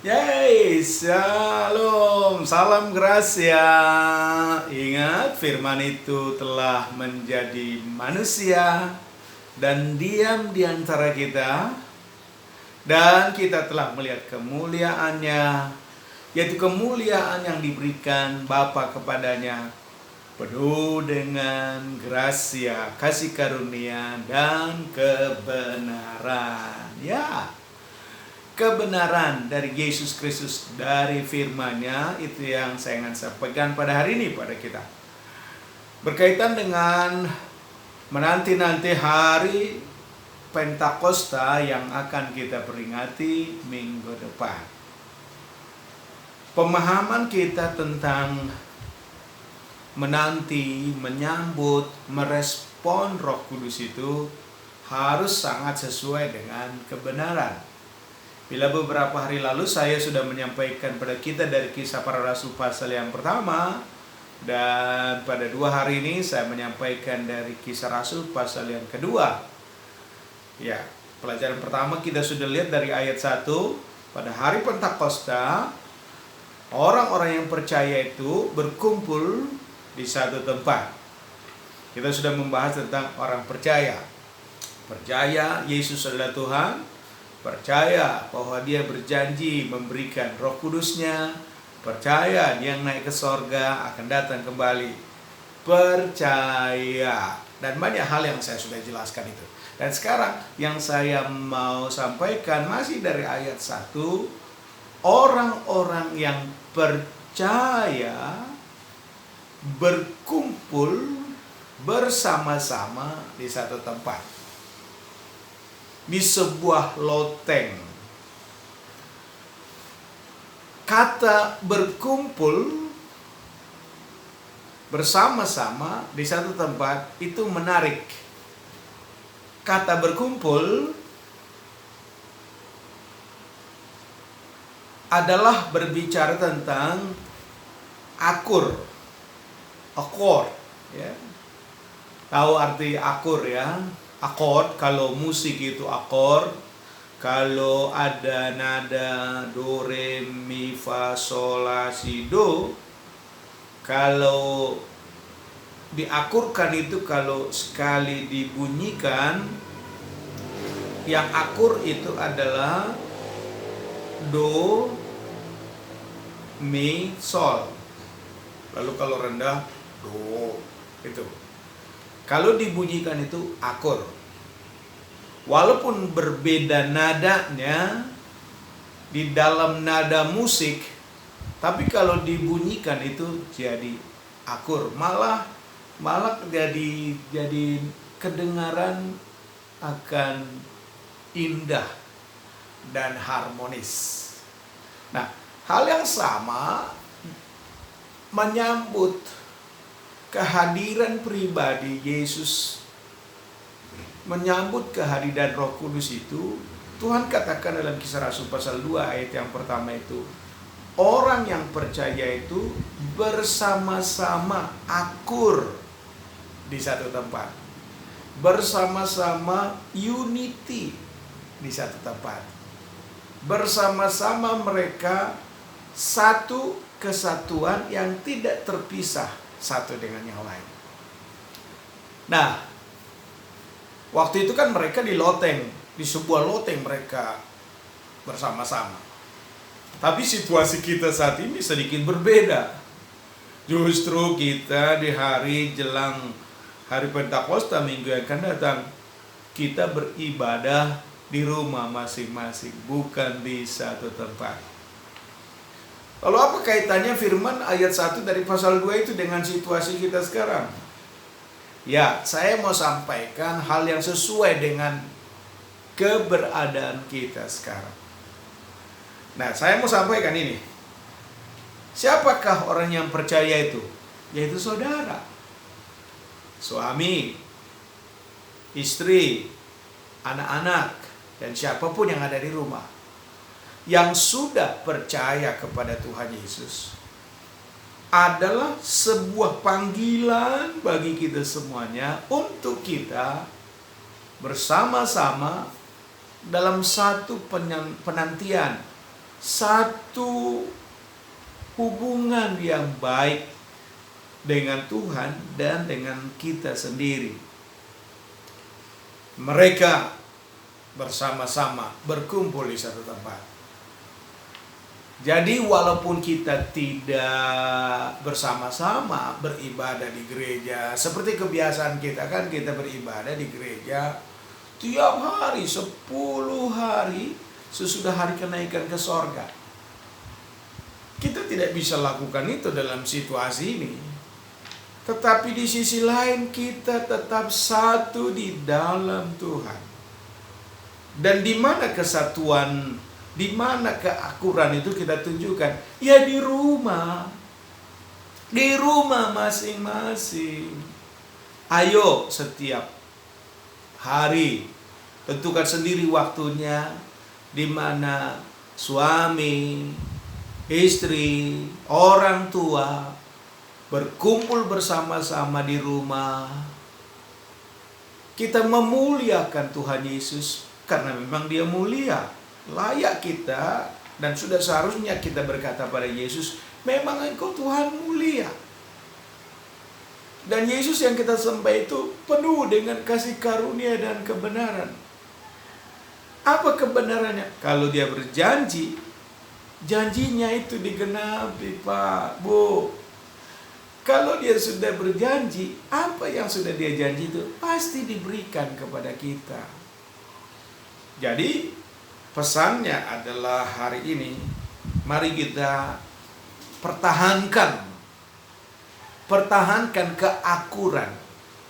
Yeay, shalom, salam gracia. Ingat, firman itu telah menjadi manusia dan diam di antara kita. Dan kita telah melihat kemuliaannya, yaitu kemuliaan yang diberikan Bapa kepadanya, penuh dengan gracia, kasih karunia, dan kebenaran. Ya, kebenaran dari Yesus Kristus, dari firman-Nya, itu yang saya ingin sampaikan pada hari ini pada kita. Berkaitan dengan menanti-nanti hari Pentakosta yang akan kita peringati minggu depan. Pemahaman kita tentang menanti, menyambut, merespon Roh Kudus itu harus sangat sesuai dengan kebenaran. Bila beberapa hari lalu saya sudah menyampaikan pada kita dari Kisah Para Rasul pasal yang pertama, dan pada 2 hari ini saya menyampaikan dari Kisah Rasul pasal yang kedua. Ya, pelajaran pertama kita sudah lihat dari ayat 1, pada hari Pentakosta orang-orang yang percaya itu berkumpul di satu tempat. Kita sudah membahas tentang orang percaya. Percaya Yesus adalah Tuhan, percaya bahwa Dia berjanji memberikan Roh Kudus-Nya, percaya Dia yang naik ke sorga akan datang kembali, percaya, dan banyak hal yang saya sudah jelaskan itu. Dan sekarang yang saya mau sampaikan masih dari ayat 1, orang-orang yang percaya berkumpul bersama-sama di satu tempat, di sebuah loteng. Kata berkumpul bersama-sama di satu tempat itu menarik. Kata berkumpul adalah berbicara tentang akur, akord, ya. Tahu arti akur ya? Akord, kalau musik itu akord, kalau ada nada do, re, mi, fa, sol, la, si, do, kalau diakurkan itu kalau sekali dibunyikan, yang akur itu adalah do, mi, sol. Lalu kalau rendah, do, itu. Kalau dibunyikan itu akur. Walaupun berbeda nadanya di dalam nada musik, tapi kalau dibunyikan itu jadi akur. Malah jadi kedengaran akan indah dan harmonis. Nah, hal yang sama menyambut kehadiran pribadi Yesus, menyambut kehadiran Roh Kudus itu. Tuhan katakan dalam Kisah Rasul pasal 2 ayat yang pertama itu, orang yang percaya itu bersama-sama akur di satu tempat, bersama-sama unity di satu tempat, bersama-sama mereka satu kesatuan yang tidak terpisah satu dengan yang lain. Nah, waktu itu kan mereka di loteng, di sebuah loteng mereka bersama-sama. Tapi situasi kita saat ini sedikit berbeda. Justru kita di hari jelang hari Pentakosta minggu yang akan datang, kita beribadah di rumah masing-masing, bukan di satu tempat. Lalu apa kaitannya firman ayat 1 dari pasal 2 itu dengan situasi kita sekarang? Ya, saya mau sampaikan hal yang sesuai dengan keberadaan kita sekarang. Nah, saya mau sampaikan ini. Siapakah orang yang percaya itu? Yaitu saudara, suami, istri, anak-anak, dan siapapun yang ada di rumah yang sudah percaya kepada Tuhan Yesus. Adalah sebuah panggilan bagi kita semuanya untuk kita bersama-sama dalam satu penantian, satu hubungan yang baik dengan Tuhan dan dengan kita sendiri. Mereka bersama-sama berkumpul di satu tempat. Jadi walaupun kita tidak bersama-sama beribadah di gereja, seperti kebiasaan kita kan, kita beribadah di gereja tiap hari 10 hari sesudah hari kenaikan ke sorga. Kita tidak bisa lakukan itu dalam situasi ini. Tetapi di sisi lain kita tetap satu di dalam Tuhan. Dan di mana kesatuan, di mana keakuran itu kita tunjukkan? Ya di rumah. Di rumah masing-masing. Ayo setiap hari tentukan sendiri waktunya di mana suami, istri, orang tua berkumpul bersama-sama di rumah. Kita memuliakan Tuhan Yesus karena memang Dia mulia. Layak kita dan sudah seharusnya kita berkata pada Yesus, memang Engkau Tuhan mulia. Dan Yesus yang kita sembah itu penuh dengan kasih karunia dan kebenaran. Apa kebenarannya? Kalau Dia berjanji, janjinya itu digenapi, Pak, Bu. Kalau Dia sudah berjanji, apa yang sudah Dia janji itu pasti diberikan kepada kita. Jadi pesannya adalah hari ini, mari kita pertahankan keakuran.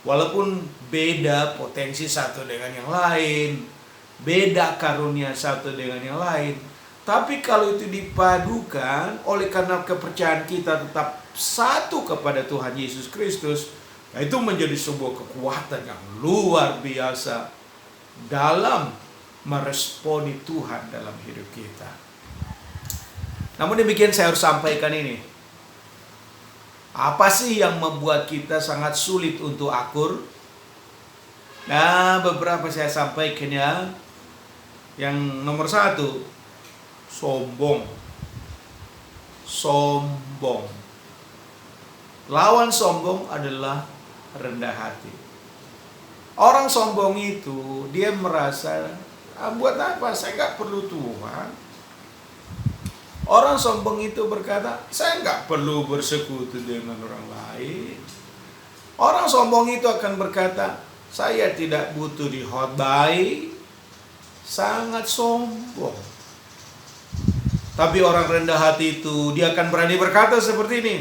Walaupun beda potensi satu dengan yang lain, beda karunia satu dengan yang lain, tapi kalau itu dipadukan oleh karena kepercayaan kita tetap satu kepada Tuhan Yesus Kristus, nah itu menjadi sebuah kekuatan yang luar biasa dalam meresponi Tuhan dalam hidup kita. Namun demikian saya harus sampaikan ini. Apa sih yang membuat kita sangat sulit untuk akur? Nah, beberapa saya sampaikan ya. Yang nomor 1, sombong. Sombong. Lawan sombong adalah rendah hati. Orang sombong itu, dia merasa, buat apa? Saya nggak perlu Tuhan. Orang sombong itu berkata, saya nggak perlu bersekutu dengan orang lain. Orang sombong itu akan berkata, saya tidak butuh dikhotbahi. Sangat sombong. Tapi orang rendah hati itu, dia akan berani berkata seperti ini,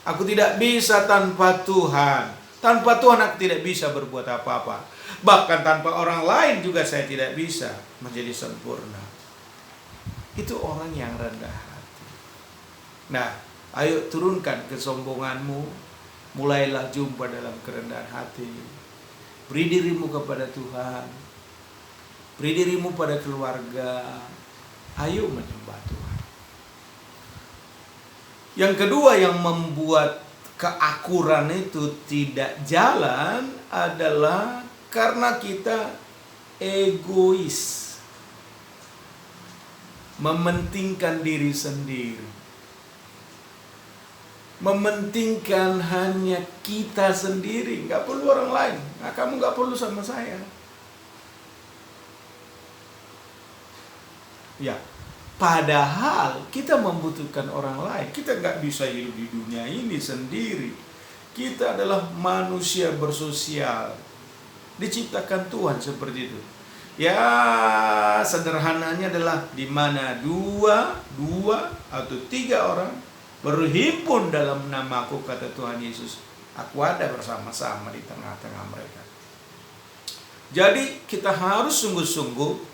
aku tidak bisa tanpa Tuhan. Tanpa Tuhan aku tidak bisa berbuat apa-apa. Bahkan tanpa orang lain juga saya tidak bisa menjadi sempurna. Itu orang yang rendah hati. Nah, ayo turunkan kesombonganmu. Mulailah jumpa dalam kerendahan hati. Beri dirimu kepada Tuhan. Beri dirimu pada keluarga. Ayo menyembah Tuhan. Yang kedua yang membuat keakuran itu tidak jalan adalah karena kita egois, mementingkan diri sendiri, mementingkan hanya kita sendiri, nggak perlu orang lain. Nah, kamu nggak perlu sama saya. Ya, padahal kita membutuhkan orang lain. Kita nggak bisa hidup di dunia ini sendiri. Kita adalah manusia bersosial. Diciptakan Tuhan seperti itu. Ya, sederhananya adalah di mana dua atau 3 orang berhimpun dalam namaku, kata Tuhan Yesus, aku ada bersama-sama di tengah-tengah mereka. Jadi kita harus sungguh-sungguh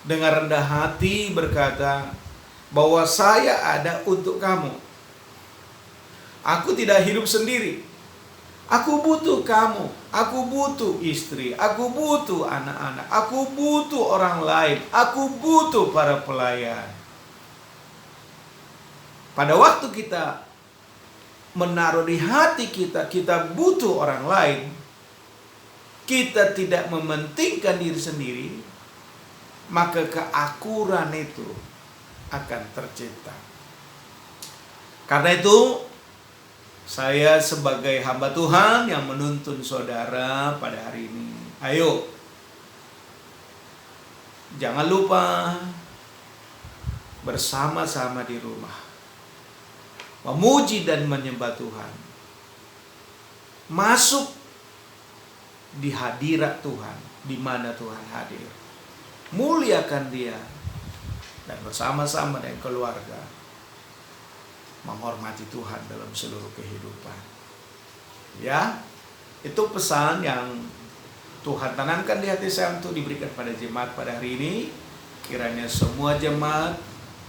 dengan rendah hati berkata bahwa saya ada untuk kamu. Aku tidak hidup sendiri. Aku butuh kamu. Aku butuh istri. Aku butuh anak-anak. Aku butuh orang lain. Aku butuh para pelayan. Pada waktu kita menaruh di hati kita, kita butuh orang lain, kita tidak mementingkan diri sendiri, maka keakuran itu akan tercipta. Karena itu, saya sebagai hamba Tuhan yang menuntun saudara pada hari ini, ayo, jangan lupa bersama-sama di rumah memuji dan menyembah Tuhan, masuk di hadirat Tuhan, di mana Tuhan hadir, muliakan Dia, dan bersama-sama dengan keluarga menghormati Tuhan dalam seluruh kehidupan. Ya, itu pesan yang Tuhan tanamkan di hati saya untuk diberikan pada jemaat pada hari ini. Kiranya semua jemaat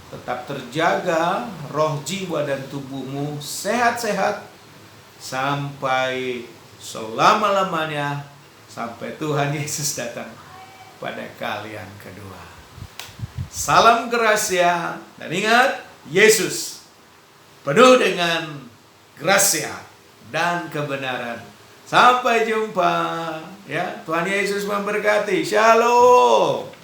tetap terjaga roh, jiwa, dan tubuhmu sehat-sehat sampai selama-lamanya, sampai Tuhan Yesus datang pada kali yang kedua. Salam gracia, dan ingat, Yesus penuh dengan gracia dan kebenaran. Sampai jumpa, ya. Tuhan Yesus memberkati. Shalom.